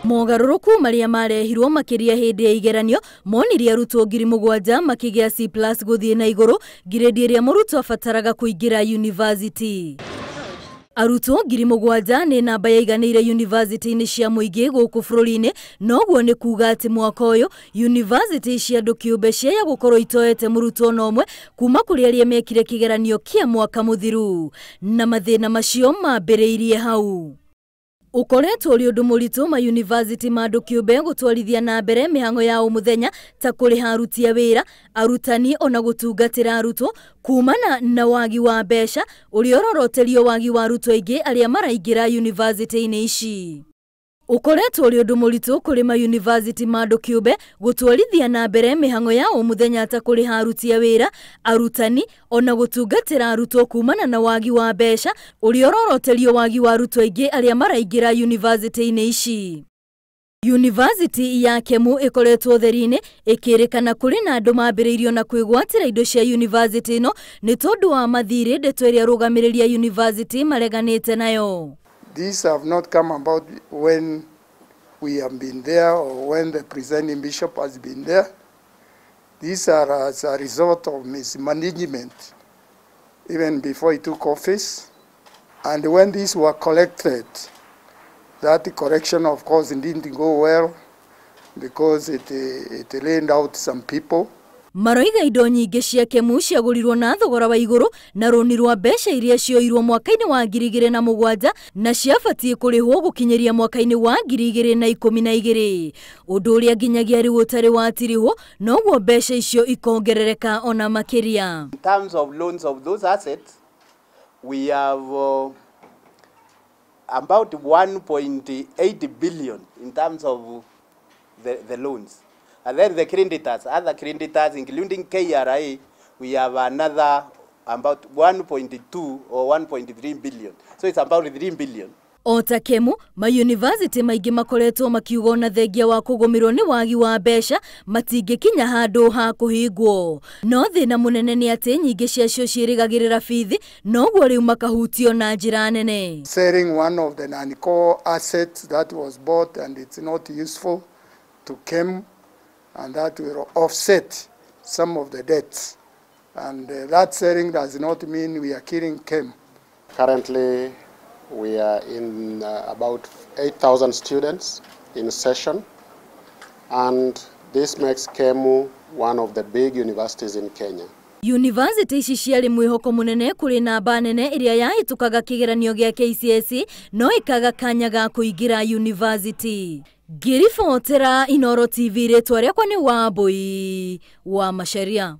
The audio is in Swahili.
Mogarũrũku maria marehirwo makiria hindi ya igeranio monirie arutwo 7,000 makigĩa C+ gũthiĩ na igũrũ grade ĩrĩa mũrutwo abataraga kũingĩra university. Arutwo 7,000 nĩ namba yaiganĩire university-inĩ cia mũingĩ gũkũ bũrũri-inĩ, noguo nĩ kuga atĩ mwaka ũyũ university cia andũ kĩũmbe ciaya gũkorwo itoete mũrutwo na ũmwe kuma kũrĩ arĩa mekire kĩgeranio kĩa mwaka mũthiru, na mathĩna macio mambĩrĩirie hau. Ukoretwo ũrĩ ũndũ mũritũ ma university ma andũ kĩũmbe gũtwarithia na mbere mĩhang'o ya mũthenya ta kũrĩha aruti a wĩra, arutani ona gũtungatĩra arutwo kumana na wagi wa mbeca ũrĩa ũroroterio wagi wa arutwo aingĩ arĩa maraingĩra university-inĩ ici. Ukoretwo ũrĩ ũndũ mũritũ kũrĩ ma university ma andũ kĩũmbe gũtwarithia na mbere mĩhang'o ya mũthenya ta kũrĩha aruti a wĩra, arutani ona gũtungatĩra arutwo kumana na wagi wa mbeca ũrĩa ũroroterio wagi wa arutwo aingĩ arĩa maraingĩra university-inĩ ici. University ya Kemu ĩkoretwo theri-inĩ ĩkĩrĩkana kũrĩ na andũ mambĩrĩirio na kwĩgwatĩra indo cia university ĩno nĩ tondũ wa mathirĩ ndeto ĩrĩa arũgamĩrĩria university mareganĩte nayo. These have not come about when we have been there or when the presiding bishop has been there. These are as a result of mismanagement even before he took office. And when these were collected, that correction of course didn't go well because it laid out some people. Maroiga indo nyingĩ cia Kemu ciagũrirwo na thogora wa igũrũ na rũni rwa mbeca iria cioirwo mwaka-inĩ wa 2007 na ciabatie kũrĩhwo gũkinyĩria mwaka-inĩ wa 2012, ũndũ ũrĩa nginyagia rĩu ũtarĩ watirihwo, noguo mbeca icio ikongerereka ona makĩria. In terms of loans of those assets, we have about 1.8 billion in terms of the loans. And then the creditors, other creditors including KRA, we have another about 1.2 or 1.3 billion. So it's about 3 billion. Ota Kemu, ma university maingĩ makoretwo makiuga na thengia wa kũgũmĩrwo nĩ wagi wa mbeca matingĩkinya handũ ha kũhingwo. No thĩna mũnene nĩ atĩ nyingĩ ciacio ciĩrĩgagĩrĩra bithi, noguo rĩu makahutio na njĩra nene. Selling one of the non-core assets that was bought and it's not useful to Kemu, and that will offset some of the debts. And that selling does not mean we are killing Kemu. Currently, we are in about 8,000 students in session, and this makes Kemu one of the big universities in Kenya. University ici ciarĩ mwĩhoko mũnene kũrĩ namba nene ĩrĩa yahĩtũkaga kĩgeranio gĩa KCSE no ĩkaga kanya ga kũingĩra university. Ngĩribotera Inooro TV rĩtwa rĩakwa nĩ Wambui wa Macharia.